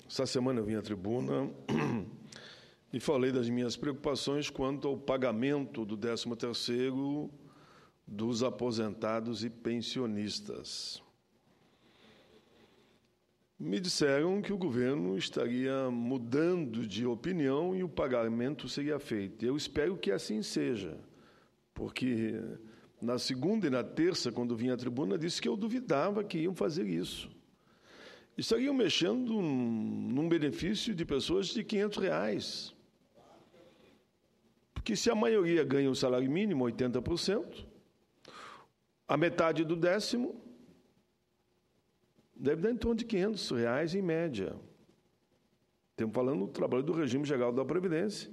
Essa semana eu vim à tribuna e falei das minhas preocupações quanto ao pagamento do 13º dos aposentados e pensionistas. Me disseram que o governo estaria mudando de opinião e o pagamento seria feito. Eu espero que assim seja, porque na segunda e na terça, quando vim à tribuna, disse que eu duvidava que iam fazer isso. Estariam mexendo num benefício de pessoas de R$500. Porque se a maioria ganha o salário mínimo, 80%, a metade do 10º deve dar em torno de R$500 em média. Estamos falando do trabalho do regime geral da Previdência,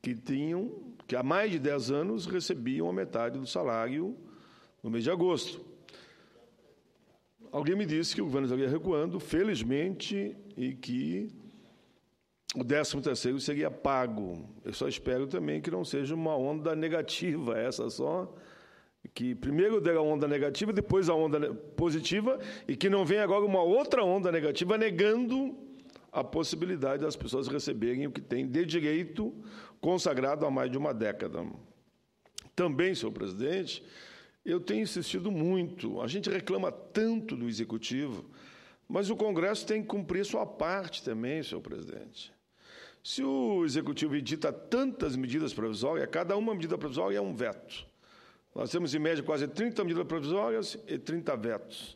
que há mais de 10 anos recebiam a metade do salário no mês de agosto. Alguém me disse que o governo estaria recuando, felizmente, e que o 13º seria pago. Eu só espero também que não seja uma onda negativa, essa só, que primeiro der a onda negativa, depois a onda positiva, e que não venha agora uma outra onda negativa negando a possibilidade das pessoas receberem o que têm de direito consagrado há mais de uma década. Também, senhor presidente, eu tenho insistido muito, a gente reclama tanto do Executivo, mas o Congresso tem que cumprir sua parte também, senhor presidente. Se o Executivo edita tantas medidas provisórias, cada uma medida provisória é um veto. Nós temos, em média, quase 30 medidas provisórias e 30 vetos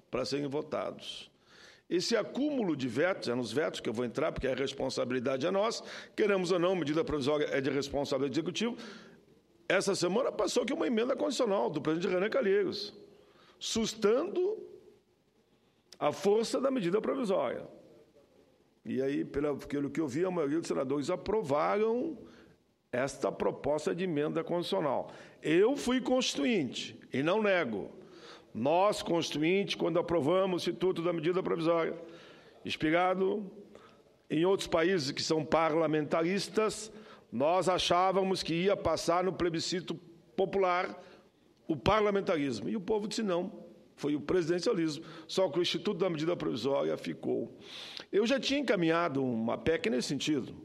para serem votados. Esse acúmulo de vetos, é nos vetos que eu vou entrar, porque a responsabilidade é nossa, queremos ou não, medida provisória é de responsabilidade do Executivo. Essa semana passou aqui uma emenda constitucional do presidente Renan Calheiros, sustando a força da medida provisória. E aí, pelo que eu vi, a maioria dos senadores aprovaram esta proposta de emenda constitucional. Eu fui constituinte, e não nego. Nós, constituinte, quando aprovamos o Instituto da Medida Provisória, inspirado em outros países que são parlamentaristas, nós achávamos que ia passar no plebiscito popular o parlamentarismo. E o povo disse não, foi o presidencialismo. Só que o Instituto da Medida Provisória ficou. Eu já tinha encaminhado uma PEC nesse sentido,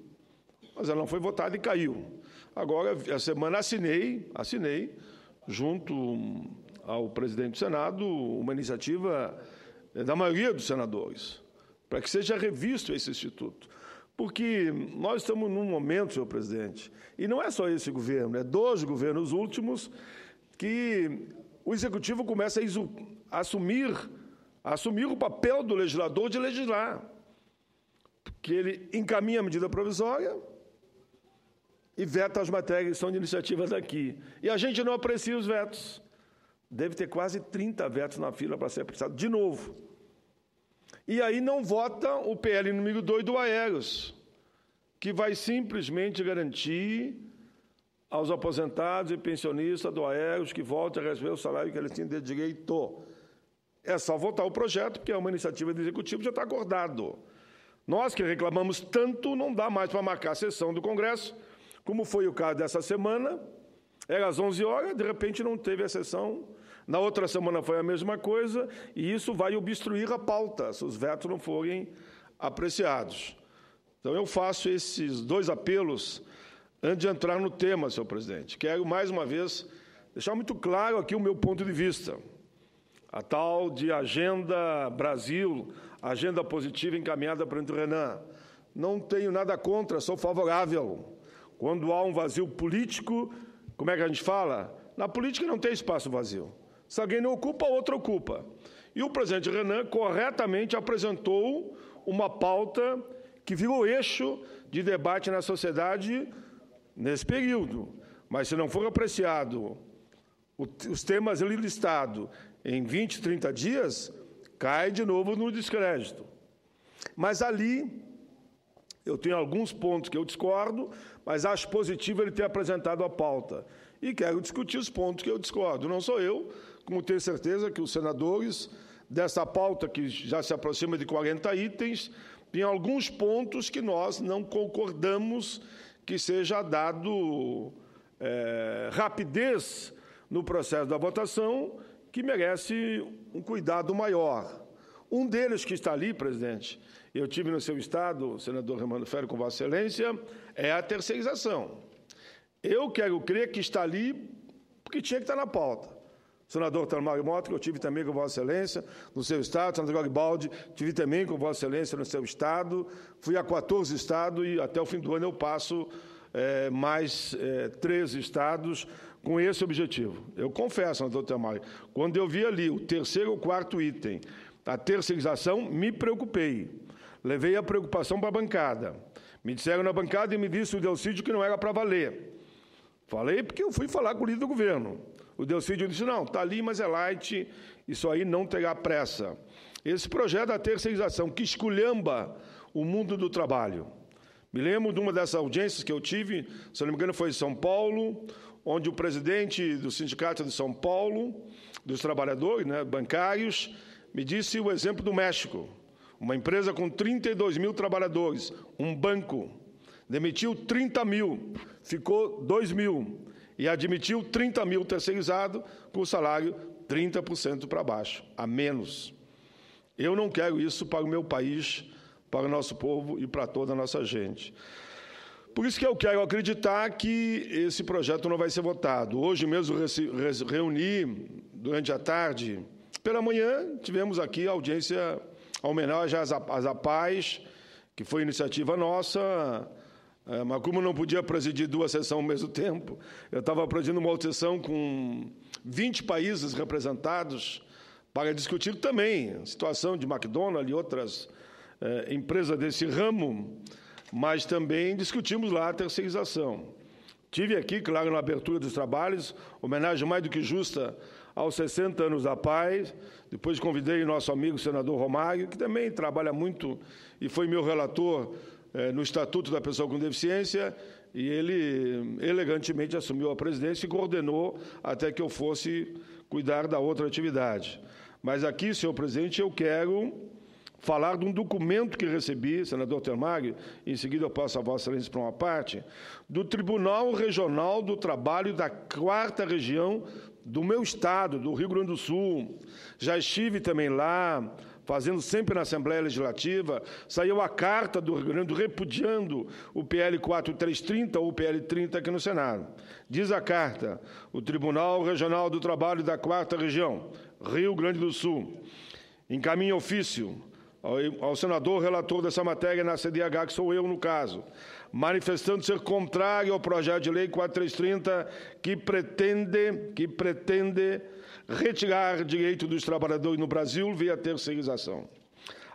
mas ela não foi votada e caiu. Agora, a semana assinei, junto ao presidente do Senado, uma iniciativa da maioria dos senadores, para que seja revisto esse instituto. Porque nós estamos num momento, senhor presidente, e não é só esse governo, é dos governos últimos, que o Executivo começa a assumir o papel do legislador de legislar. Que ele encaminha a medida provisória e veta as matérias que são de iniciativa daqui. E a gente não aprecia os vetos. Deve ter quase 30 vetos na fila para ser apreciado de novo. E aí não vota o PL número 2 do Aeros, que vai simplesmente garantir aos aposentados e pensionistas do Aeros que voltem a receber o salário que eles tinham de direito. É só votar o projeto, porque é uma iniciativa do Executivo, já está acordado. Nós que reclamamos tanto, não dá mais para marcar a sessão do Congresso, como foi o caso dessa semana. Era às 11 horas, de repente não teve a sessão. Na outra semana foi a mesma coisa, e isso vai obstruir a pauta, se os vetos não forem apreciados. Então, eu faço esses dois apelos antes de entrar no tema, senhor presidente. Quero, mais uma vez, deixar muito claro aqui o meu ponto de vista. A tal de Agenda Brasil, agenda positiva encaminhada para o Renan. Não tenho nada contra, sou favorável. Quando há um vazio político, como é que a gente fala? Na política não tem espaço vazio. Se alguém não ocupa, outro ocupa. E o presidente Renan corretamente apresentou uma pauta que virou eixo de debate na sociedade nesse período. Mas se não for apreciado os temas ali listados em 20, 30 dias, cai de novo no descrédito. Mas ali eu tenho alguns pontos que eu discordo, mas acho positivo ele ter apresentado a pauta. E quero discutir os pontos que eu discordo. Não sou eu, como tenho certeza que os senadores dessa pauta, que já se aproxima de 40 itens, tem alguns pontos que nós não concordamos que seja dado rapidez no processo da votação, que merece um cuidado maior. Um deles que está ali, presidente, eu tive no seu estado, senador Romano Ferro, com Vossa Excelência, é a terceirização. Eu quero crer que está ali porque tinha que estar na pauta. Senador Telmário Mota, que eu tive também com Vossa Excelência no seu estado, senador Garibaldi, tive também com Vossa Excelência no seu estado, fui a 14 estados e até o fim do ano eu passo mais 13 estados com esse objetivo. Eu confesso, senador Telmário, quando eu vi ali o terceiro ou quarto item, a terceirização, me preocupei. Levei a preocupação para a bancada. Me disseram na bancada e me disse o Delcídio que não era para valer. Falei porque eu fui falar com o líder do governo. O Delcídio disse, não, está ali, mas é light, isso aí não terá pressa. Esse projeto da terceirização que esculhamba o mundo do trabalho. Me lembro de uma dessas audiências que eu tive, se não me engano foi em São Paulo, onde o presidente do Sindicato de São Paulo, dos trabalhadores, né, bancários, me disse o exemplo do México. Uma empresa com 32 mil trabalhadores, um banco, demitiu 30 mil, ficou 2 mil. E admitiu 30 mil terceirizados com o salário 30% para baixo, a menos. Eu não quero isso para o meu país, para o nosso povo e para toda a nossa gente. Por isso que eu quero acreditar que esse projeto não vai ser votado. Hoje mesmo reuni, durante a tarde, pela manhã, tivemos aqui a audiência, a homenagem às APAES, que foi iniciativa nossa. Mas como não podia presidir 2 sessões ao mesmo tempo, eu estava presidindo uma outra sessão com 20 países representados para discutir também a situação de McDonald's e outras empresas desse ramo, mas também discutimos lá a terceirização. Tive aqui, claro, na abertura dos trabalhos, homenagem mais do que justa aos 60 anos da paz. Depois convidei o nosso amigo senador Romário, que também trabalha muito e foi meu relator no Estatuto da Pessoa com Deficiência, e ele elegantemente assumiu a presidência e coordenou até que eu fosse cuidar da outra atividade. Mas aqui, senhor presidente, eu quero falar de um documento que recebi, senador Telmário, em seguida eu passo a Vossa Excelência para uma parte, do Tribunal Regional do Trabalho da 4ª Região do meu estado, do Rio Grande do Sul. Já estive também lá, fazendo sempre na Assembleia Legislativa, saiu a carta do Rio Grande do Sul repudiando o PL 4330 ou o PL 30 aqui no Senado. Diz a carta, o Tribunal Regional do Trabalho da 4ª Região, Rio Grande do Sul, encaminha ofício ao senador relator dessa matéria na CDH, que sou eu no caso, manifestando ser contrário ao projeto de lei 4330 que pretende retirar direito dos trabalhadores no Brasil via terceirização.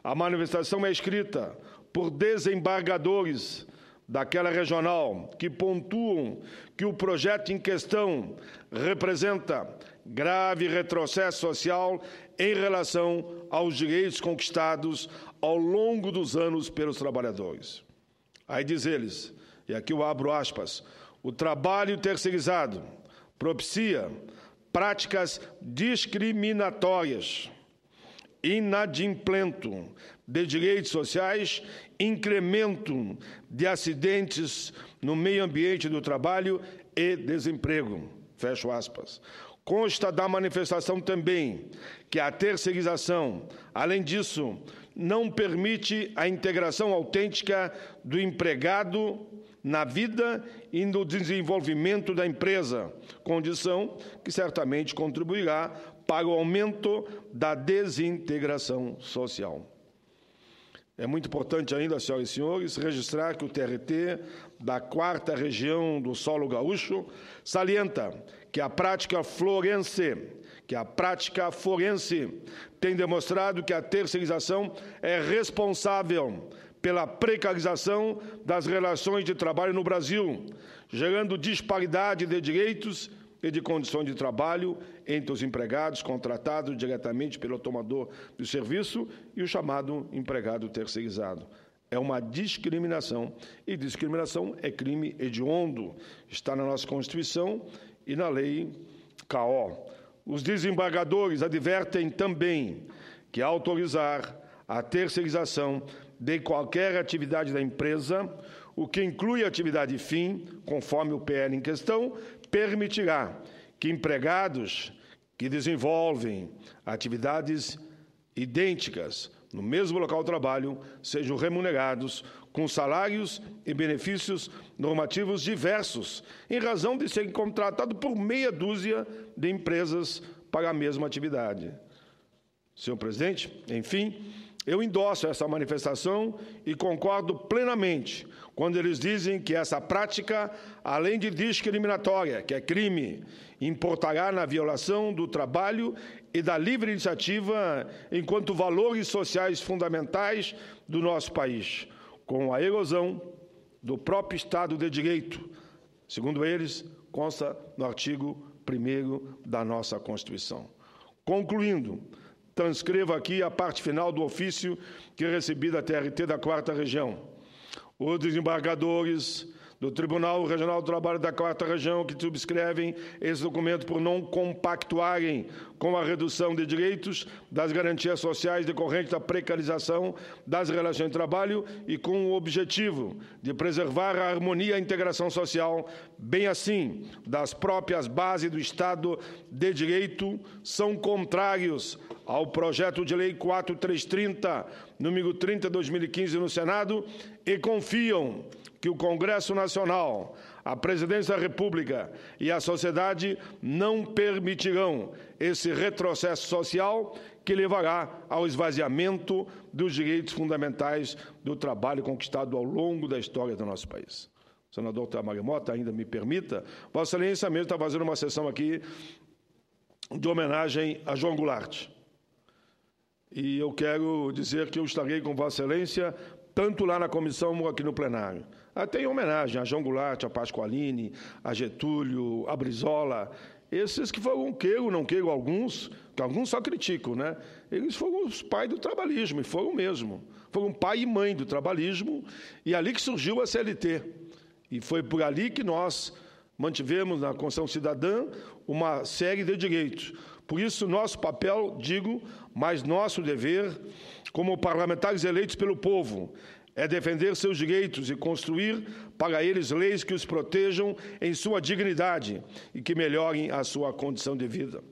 A manifestação é escrita por desembargadores daquela regional que pontuam que o projeto em questão representa grave retrocesso social em relação aos direitos conquistados ao longo dos anos pelos trabalhadores. Aí diz eles, e aqui eu abro aspas, o trabalho terceirizado propicia práticas discriminatórias, inadimplemento de direitos sociais, incremento de acidentes no meio ambiente do trabalho e desemprego. Fecho aspas. Consta da manifestação também que a terceirização, além disso, não permite a integração autêntica do empregado na vida e no desenvolvimento da empresa, condição que certamente contribuirá para o aumento da desintegração social. É muito importante ainda, senhoras e senhores, registrar que o TRT da 4ª Região do Solo Gaúcho salienta que a prática forense tem demonstrado que a terceirização é responsável pela precarização das relações de trabalho no Brasil, gerando disparidade de direitos e de condições de trabalho entre os empregados contratados diretamente pelo tomador do serviço e o chamado empregado terceirizado. É uma discriminação, e discriminação é crime hediondo. Está na nossa Constituição e na lei CAO. Os desembargadores advertem também que autorizar a terceirização de qualquer atividade da empresa, o que inclui a atividade fim, conforme o PL em questão, permitirá que empregados que desenvolvem atividades idênticas no mesmo local de trabalho sejam remunerados com salários e benefícios normativos diversos, em razão de serem contratados por meia dúzia de empresas para a mesma atividade. Senhor presidente, enfim, eu endosso essa manifestação e concordo plenamente quando eles dizem que essa prática, além de discriminatória, que é crime, importará na violação do trabalho e da livre iniciativa enquanto valores sociais fundamentais do nosso país, com a erosão do próprio Estado de Direito, segundo eles, consta no artigo 1º da nossa Constituição. Concluindo, transcrevo aqui a parte final do ofício que recebi da TRT da 4ª Região. Os desembargadores do Tribunal Regional do Trabalho da 4ª Região que subscrevem esse documento por não compactuarem com a redução de direitos, das garantias sociais decorrentes da precarização das relações de trabalho e com o objetivo de preservar a harmonia e a integração social, bem assim das próprias bases do Estado de Direito, são contrários ao projeto de lei 4330, número 30, 2015, no Senado, e confiam que o Congresso Nacional, a Presidência da República e a sociedade não permitirão esse retrocesso social que levará ao esvaziamento dos direitos fundamentais do trabalho conquistado ao longo da história do nosso país. O senador Tamario Mota, ainda me permita, Vossa Excelência mesmo está fazendo uma sessão aqui de homenagem a João Goulart. E eu quero dizer que eu estarei com Vossa Excelência tanto lá na comissão como aqui no plenário. Até em homenagem a João Goulart, a Pasqualini, a Getúlio, a Brizola, esses que foram, queiro, não queiro, alguns, que alguns só criticam, né? Eles foram os pais do trabalhismo, e foram mesmo. Foram pai e mãe do trabalhismo, e ali que surgiu a CLT. E foi por ali que nós mantivemos na Constituição Cidadã uma série de direitos. Por isso, nosso papel, digo, mas nosso dever, como parlamentares eleitos pelo povo, é defender seus direitos e construir para eles leis que os protejam em sua dignidade e que melhorem a sua condição de vida.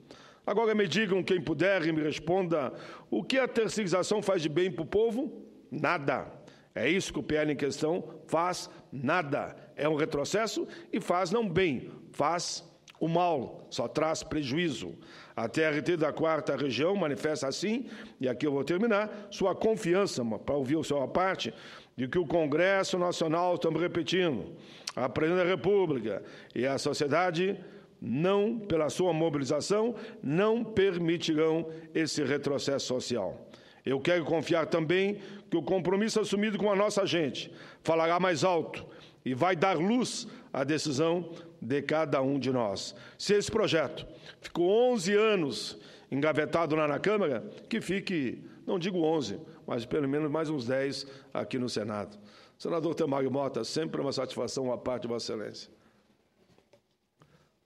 Agora me digam, quem puder, e me responda, o que a terceirização faz de bem para o povo? Nada. É isso que o PL em questão faz, nada. É um retrocesso e faz não bem, faz o mal, só traz prejuízo. A TRT da 4ª Região manifesta assim, e aqui eu vou terminar, sua confiança, para ouvir o seu à parte, de que o Congresso Nacional, estamos repetindo, a Presidência da República e a sociedade, não, pela sua mobilização, não permitirão esse retrocesso social. Eu quero confiar também que o compromisso assumido com a nossa gente falará mais alto e vai dar luz à decisão de cada um de nós. Se esse projeto ficou 11 anos engavetado lá na Câmara, que fique, não digo 11, mas pelo menos mais uns 10 aqui no Senado. Senador Tamario Mota, sempre uma satisfação à parte de Vossa Excelência.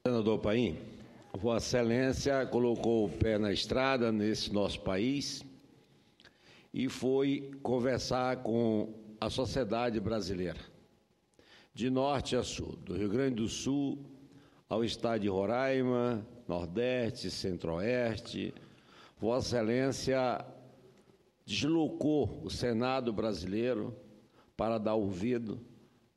Senador Paim, Vossa Excelência colocou o pé na estrada nesse nosso país e foi conversar com a sociedade brasileira, de norte a sul, do Rio Grande do Sul ao estado de Roraima, Nordeste, Centro-Oeste. Vossa Excelência deslocou o Senado brasileiro para dar ouvido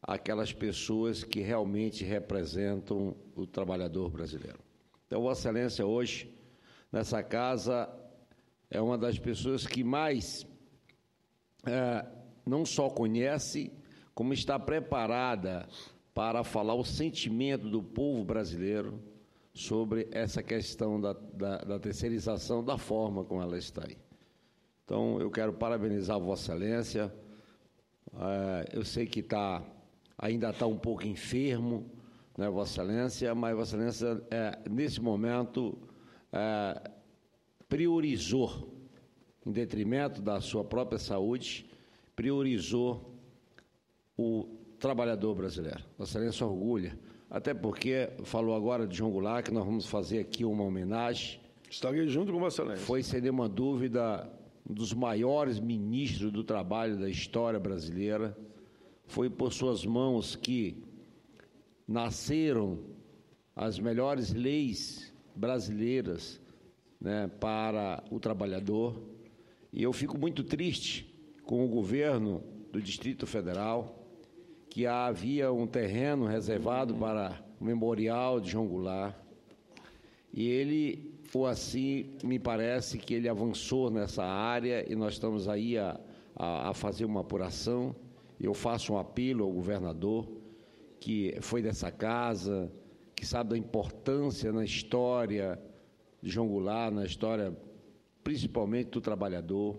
àquelas pessoas que realmente representam o trabalhador brasileiro. Então, Vossa Excelência, hoje, nessa casa, é uma das pessoas que mais não só conhece, como está preparada para falar o sentimento do povo brasileiro sobre essa questão da terceirização, da forma como ela está aí. Então, eu quero parabenizar Vossa Excelência. Eu sei que ainda está um pouco enfermo, né, Vossa Excelência, mas Vossa Excelência, nesse momento, priorizou, em detrimento da sua própria saúde, priorizou o trabalhador brasileiro. Vossa Excelência orgulha, até porque falou agora de João Goulart, que nós vamos fazer aqui uma homenagem. Estarei junto com Vossa Excelência. Foi, sem nenhuma dúvida, um dos maiores ministros do trabalho da história brasileira. Foi por suas mãos que nasceram as melhores leis brasileiras, né, para o trabalhador. E eu fico muito triste com o governo do Distrito Federal, que havia um terreno reservado para o memorial de João Goulart, e ele, ou assim, me parece que ele avançou nessa área e nós estamos aí a fazer uma apuração. Eu faço um apelo ao governador, que foi dessa casa, que sabe da importância na história de João Goulart, na história principalmente do trabalhador,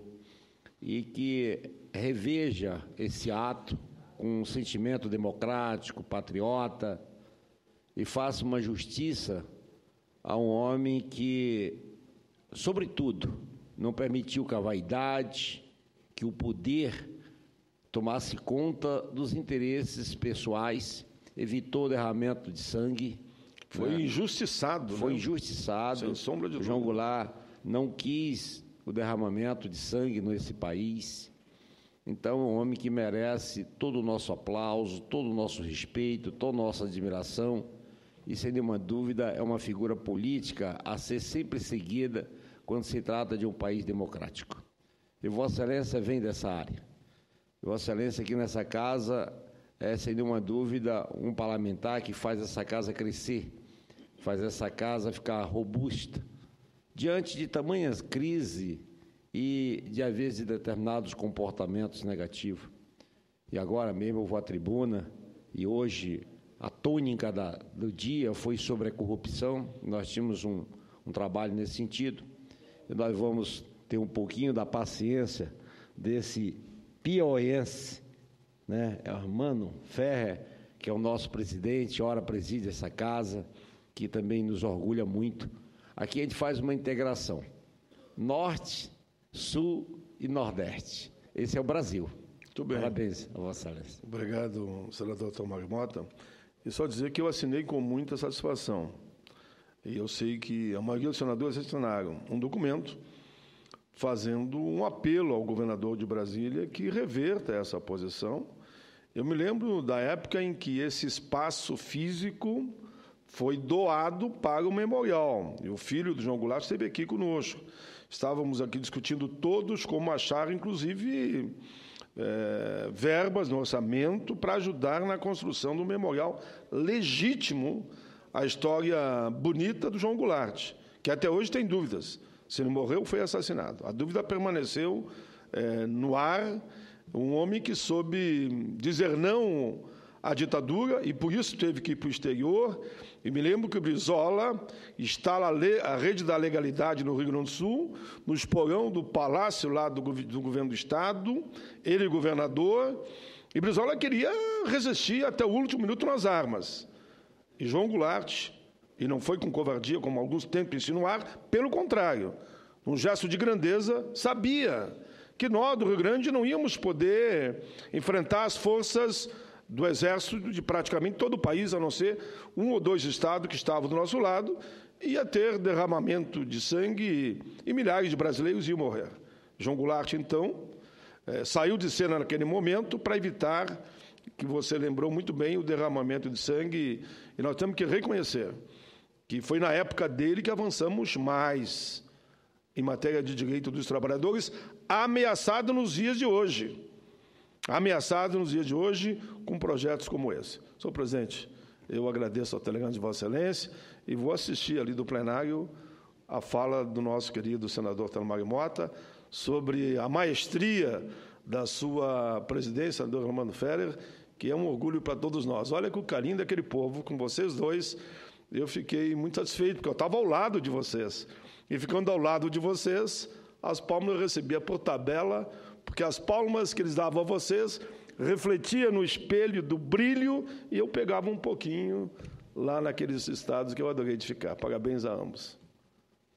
e que reveja esse ato com um sentimento democrático, patriota, e faça uma justiça a um homem que, sobretudo, não permitiu que a vaidade, que o poder tomasse conta dos interesses pessoais, evitou o derramamento de sangue. Foi injustiçado. Foi injustiçado. Sem sombra de dúvida. João Goulart não quis o derramamento de sangue nesse país. Então, é um homem que merece todo o nosso aplauso, todo o nosso respeito, toda a nossa admiração, e, sem nenhuma dúvida, é uma figura política a ser sempre seguida quando se trata de um país democrático. E Vossa Excelência vem dessa área. Vossa Excelência, aqui nessa casa, é, sem nenhuma dúvida, um parlamentar que faz essa casa crescer, faz essa casa ficar robusta, diante de tamanhas crise e, de, às vezes, de determinados comportamentos negativos. E agora mesmo eu vou à tribuna, e hoje a tônica do dia foi sobre a corrupção. Nós tínhamos um trabalho nesse sentido, e nós vamos ter um pouquinho da paciência desse piauiense, né, Armando Ferrer, que é o nosso presidente, ora preside essa casa, que também nos orgulha muito. Aqui a gente faz uma integração, Norte, Sul e Nordeste. Esse é o Brasil. Muito bem. Parabéns a Vossa Excelência. Obrigado, senador Mário Mota. E só dizer que eu assinei com muita satisfação. E eu sei que a maioria dos senadores assinaram um documento fazendo um apelo ao governador de Brasília que reverta essa posição. Eu me lembro da época em que esse espaço físico foi doado para o memorial. E o filho do João Goulart esteve aqui conosco. Estávamos aqui discutindo todos como achar, inclusive, verbas no orçamento para ajudar na construção do memorial legítimo à história bonita do João Goulart, que até hoje tem dúvidas se ele morreu ou foi assassinado. A dúvida permaneceu no ar. Um homem que soube dizer não à ditadura e por isso teve que ir para o exterior. E me lembro que o Brizola instala a rede da legalidade no Rio Grande do Sul, no esporão do palácio lá do governo do Estado, ele governador, e Brizola queria resistir até o último minuto nas armas. E João Goulart, e não foi com covardia, como alguns tentam insinuar, pelo contrário, num gesto de grandeza, sabia que nós, do Rio Grande, não íamos poder enfrentar as forças do Exército de praticamente todo o país, a não ser um ou dois estados que estavam do nosso lado, ia ter derramamento de sangue e milhares de brasileiros iam morrer. João Goulart, então, saiu de cena naquele momento para evitar, que você lembrou muito bem, o derramamento de sangue, e nós temos que reconhecer que foi na época dele que avançamos mais em matéria de direito dos trabalhadores, ameaçado nos dias de hoje. Ameaçado nos dias de hoje com projetos como esse. Senhor presidente, eu agradeço ao telegrama de Vossa Excelência e vou assistir ali do plenário a fala do nosso querido senador Mário Mota sobre a maestria da sua presidência, senador Armando Ferrer, que é um orgulho para todos nós. Olha que o carinho daquele povo, com vocês dois, eu fiquei muito satisfeito, porque eu estava ao lado de vocês. E ficando ao lado de vocês, as palmas eu recebia por tabela, porque as palmas que eles davam a vocês refletiam no espelho do brilho e eu pegava um pouquinho lá naqueles estados que eu adorei de ficar. Parabéns a ambos.